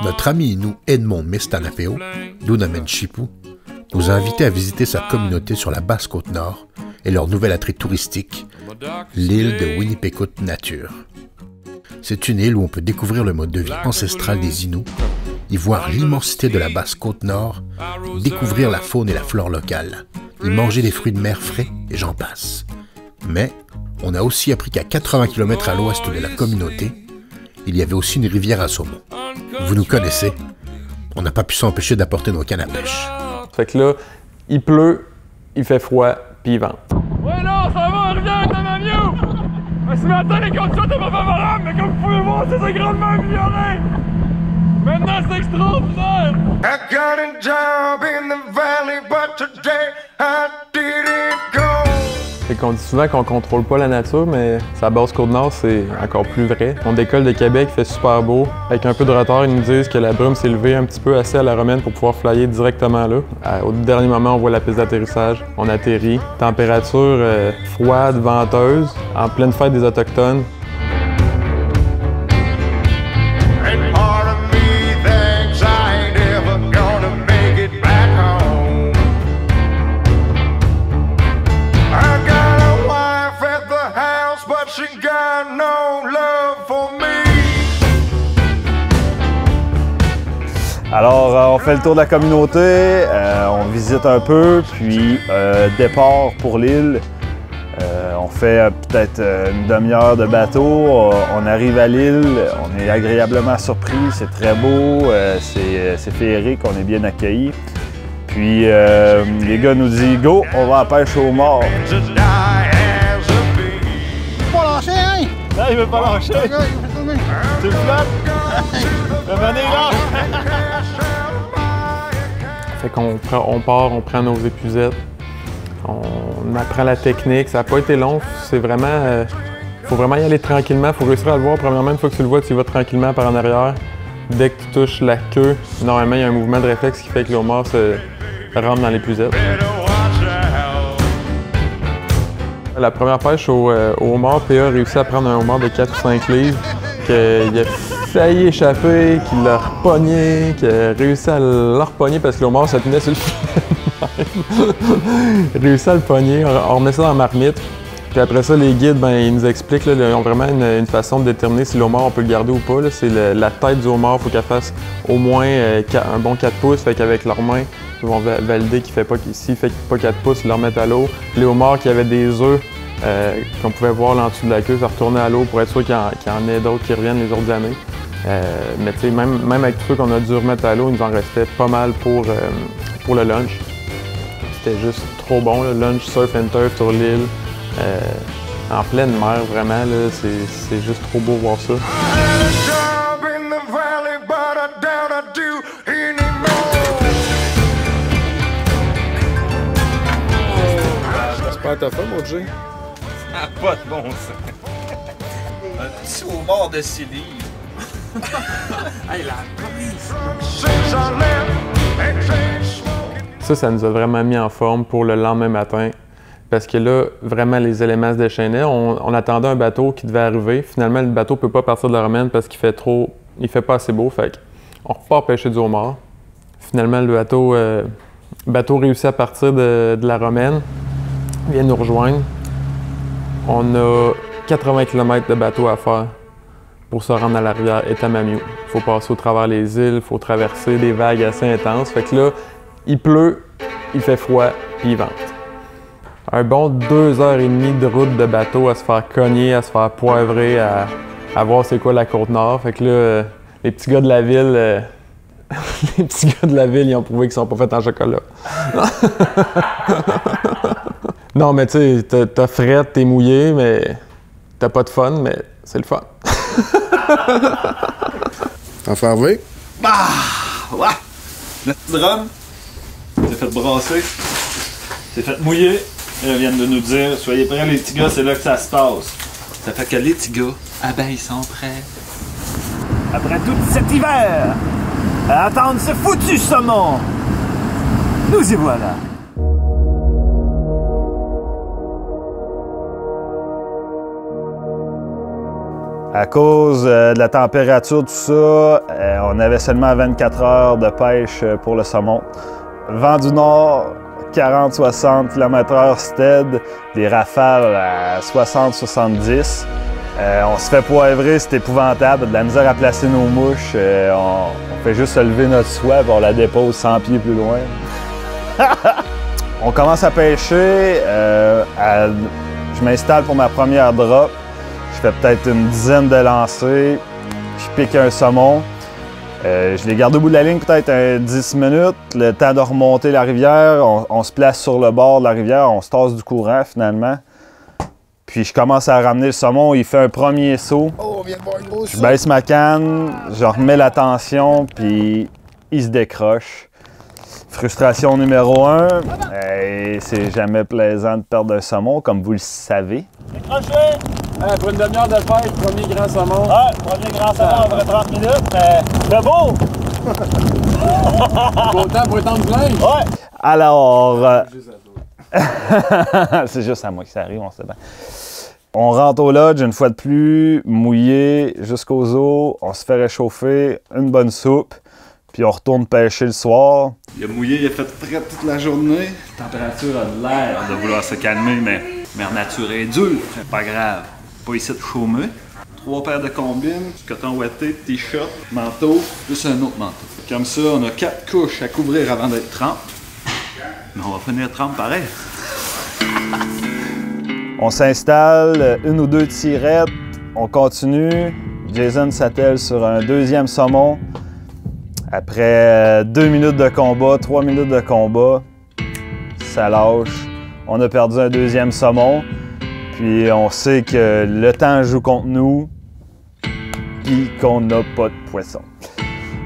Notre ami Innu Edmond Mestanapeo, d'Unamen-Chipu, nous a invités à visiter sa communauté sur la Basse-Côte-Nord et leur nouvel attrait touristique, l'île de Winnipécoute Nature. C'est une île où on peut découvrir le mode de vie ancestral des Inuits, y voir l'immensité de la Basse-Côte-Nord, découvrir la faune et la flore locale, y manger des fruits de mer frais et j'en passe. Mais on a aussi appris qu'à 80 km à l'ouest de la communauté, il y avait aussi une rivière à saumon. Vous nous connaissez, on n'a pas pu s'empêcher d'apporter nos cannes à pêche. Fait que là, il pleut, il fait froid, puis il vente. Ouais non, ça va, on revient avec la Mamio! Ce matin, les conditions étaient pas favorables, mais comme vous pouvez voir, c'est grandement amélioré! Maintenant, c'est extraordinaire! I got a job in the valley, but today I didn't go! Fait qu'on dit souvent qu'on contrôle pas la nature, mais sa Basse-Côte-Nord, c'est encore plus vrai. On décolle de Québec, il fait super beau. Avec un peu de retard, ils nous disent que la brume s'est levée un petit peu assez à la romaine pour pouvoir flyer directement là. Au dernier moment, on voit la piste d'atterrissage. On atterrit. Température froide, venteuse, en pleine fête des Autochtones. Alors, on fait le tour de la communauté, on visite un peu, puis départ pour l'île. On fait peut-être une demi-heure de bateau, on arrive à l'île, on est agréablement surpris, c'est très beau, c'est féerique, on est bien accueillis. Puis les gars nous disent « Go, on va à la pêche au mort ». Pas lâcher, hein? Non, il veut pas lâcher. Tu le flottes? Venez là! Fait qu'on part, on prend nos épuisettes, on apprend la technique. Ça n'a pas été long, c'est vraiment... faut vraiment y aller tranquillement, faut réussir à le voir. Premièrement, une fois que tu le vois, tu y vas tranquillement par en arrière. Dès que tu touches la queue, normalement, il y a un mouvement de réflexe qui fait que le homard se rentre dans l'épuisette. La première pêche au homard, PA a réussi à prendre un homard de 4 ou 5 livres, qu'il a failli échapper, qu'il l'a repogné, qu'il a réussi à le repogner parce que le homard se tenait sur le filet. Il a réussi à le pogner, on remet ça dans la marmite. Puis après ça, les guides, ben, ils nous expliquent, là, ils ont vraiment une façon de déterminer si le homard, on peut le garder ou pas. C'est la tête du homard, il faut qu'elle fasse au moins un bon 4 pouces. Fait qu'avec leurs mains, ils vont valider qu'il fait pas, s'il fait pas 4 pouces, ils le remettent à l'eau. Les homards qui avaient des œufs qu'on pouvait voir là en dessous de la queue, ça retournait à l'eau pour être sûr qu'il y en ait d'autres qui reviennent les autres années. Mais tu sais, même avec tout ceux qu'on a dû remettre à l'eau, il nous en restait pas mal pour le lunch. C'était juste trop bon, le lunch surf and turf sur l'île. En pleine mer, vraiment, c'est juste trop beau voir ça. J'espère ta femme, mon Jay. Ça n'a pas de bon sens. Un petit homard de 6 livres. Hey, la police! Ça nous a vraiment mis en forme pour le lendemain matin. Parce que là, vraiment, les éléments se déchaînaient. On attendait un bateau qui devait arriver. Finalement, le bateau ne peut pas partir de la romaine parce qu'il fait pas assez beau. Fait qu'on repart pêcher du homard. Finalement, le bateau réussit à partir de la romaine. Il vient nous rejoindre. On a 80 km de bateau à faire pour se rendre à la rivière Etamamiu. Il faut passer au travers les îles, il faut traverser des vagues assez intenses. Fait que là, il pleut, il fait froid, puis il vente. Un bon 2h30 de route de bateau à se faire cogner, à se faire poivrer, à voir c'est quoi la Côte-Nord. Fait que là, les petits gars de la ville, ils ont prouvé qu'ils sont pas faits en chocolat. Non, mais tu sais, t'as frette, t'es mouillé, mais t'as pas de fun, mais c'est le fun. En fervé? Ah! Ouais! Le drum, c'est fait brasser, c'est fait mouiller. Ils viennent de nous dire, soyez prêts les petits gars, c'est là que ça se passe. Ça fait que les petits gars, ah ben ils sont prêts. Après tout cet hiver, à attendre ce foutu saumon, nous y voilà. À cause de la température, tout ça, on avait seulement 24 heures de pêche pour le saumon. Vent du nord, 40-60 km/h stead, des rafales à 60-70. On se fait poivrer, c'est épouvantable, de la misère à placer nos mouches. On fait juste se lever notre soie et on la dépose 100 pieds plus loin. On commence à pêcher. Je m'installe pour ma première drop. Je fais peut-être une dizaine de lancers. Je pique un saumon. Je les garde au bout de la ligne peut-être 10 minutes. Le temps de remonter la rivière. On se place sur le bord de la rivière. On se tasse du courant finalement. Puis je commence à ramener le saumon. Il fait un premier saut. Oh, on vient de voir une grosse Je baisse ma canne. Je remets la tension. Puis il se décroche. Frustration numéro 1. C'est jamais plaisant de perdre un saumon, comme vous le savez. Décrochez! Pour une demi-heure de pêche, premier grand saumon. Ouais, premier grand saumon après 30 minutes, mais c'est beau! Beau temps pour étendre plein. Ouais! Alors... c'est juste à moi que ça arrive, on sait bien. On rentre au lodge une fois de plus, mouillé jusqu'aux os. On se fait réchauffer, une bonne soupe. Puis on retourne pêcher le soir. Il a mouillé, il a fait frais toute la journée. La température a l'air de vouloir se calmer, mais mère nature est dure. C'est pas grave. Pas ici de chômer. 3 paires de combines, coton ouaté, t-shirt, manteau, plus un autre manteau. Comme ça, on a 4 couches à couvrir avant d'être trempe. Mais on va finir trempe pareil. On s'installe, 1 ou 2 tirettes, on continue. Jason s'attelle sur un deuxième saumon. Après 2 minutes de combat, 3 minutes de combat, ça lâche. On a perdu un deuxième saumon. Puis on sait que le temps joue contre nous, puis qu'on n'a pas de poisson.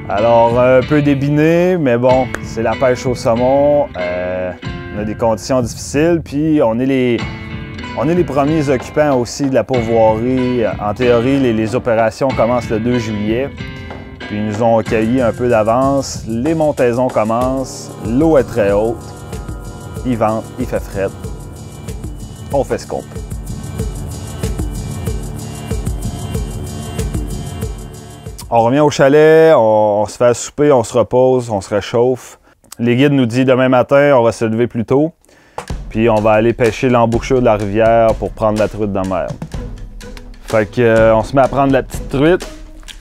Alors un peu débiné, mais bon, c'est la pêche au saumon. On a des conditions difficiles, puis on est les premiers occupants aussi de la pourvoirie. En théorie, les opérations commencent le 2 juillet. Puis ils nous ont accueillis un peu d'avance. Les montaisons commencent, l'eau est très haute. Il vente, il fait fret. On fait ce qu'on peut. On revient au chalet, on se fait à souper, on se repose, on se réchauffe. Les guides nous disent demain matin, on va se lever plus tôt. Puis on va aller pêcher l'embouchure de la rivière pour prendre la truite de mer. Fait que on se met à prendre la petite truite.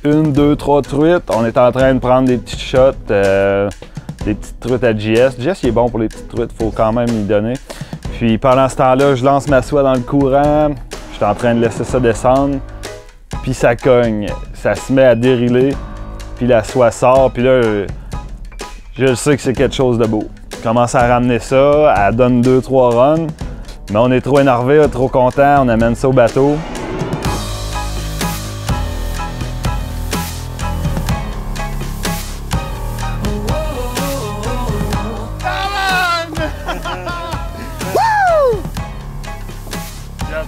1, 2, 3 truites. On est en train de prendre des petites shots, des petites truites à JS. JS, il est bon pour les petites truites, il faut quand même y donner. Puis pendant ce temps-là, je lance ma soie dans le courant. Je suis en train de laisser ça descendre. Puis ça cogne. Ça se met à dériler. Puis la soie sort. Puis là, je sais que c'est quelque chose de beau. Je commence à ramener ça. Elle donne 2-3 runs. Mais on est trop énervé, trop content. On amène ça au bateau.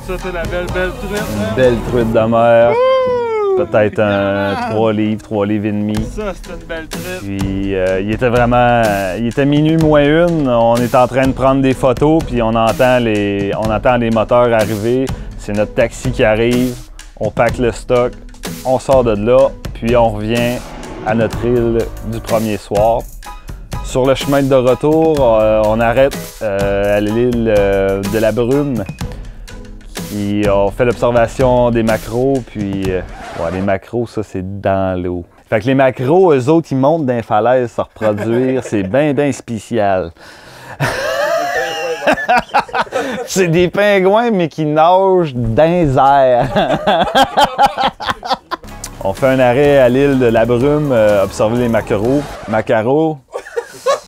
Ça, c'est la belle truite. Une belle truite de mer. Peut-être un 3 livres, 3 livres et demi. Ça, c'est une belle truite. Puis il était minuit moins 1. On est en train de prendre des photos, puis on entend les moteurs arriver. C'est notre taxi qui arrive. On pack le stock, on sort de là, puis on revient à notre île du premier soir. Sur le chemin de retour, on arrête à l'île de la Brume. Puis on fait l'observation des maquereaux, puis les maquereaux, ça c'est dans l'eau. Fait que les maquereaux, eux autres, ils montent dans les falaises se reproduire, c'est bien spécial. C'est des pingouins, mais qui nagent dans les airs. On fait un arrêt à l'île de la Brume, observer les maquereaux.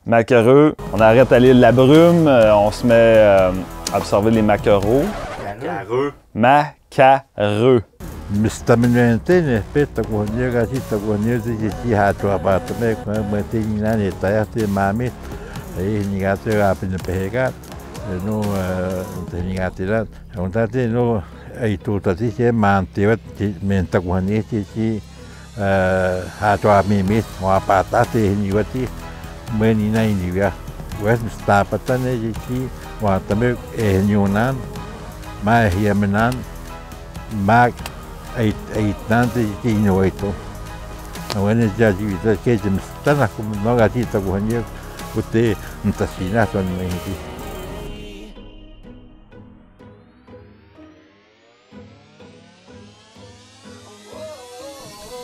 Maquereux. On arrête à l'île de la Brume, on se met à observer les maquereaux. Macareux. Mistamente nespet takunya kasi takunya si hatu apa teme ko mate ina ne taya te mami ni gato apin pegat no te ni gatila on tate no ai tu tati se mantivat men takunya si hatu amimi wa patate ni wati meni na ni ya wes stapatane si wa teme nyunan ma hiamenan mak Aitnante inoito. Awene jadi kita ke mestana kum nogati takuhanya ute ntasina son mehi.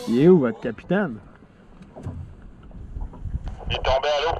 Il est où votre capitaine? Il est tombé à l'eau.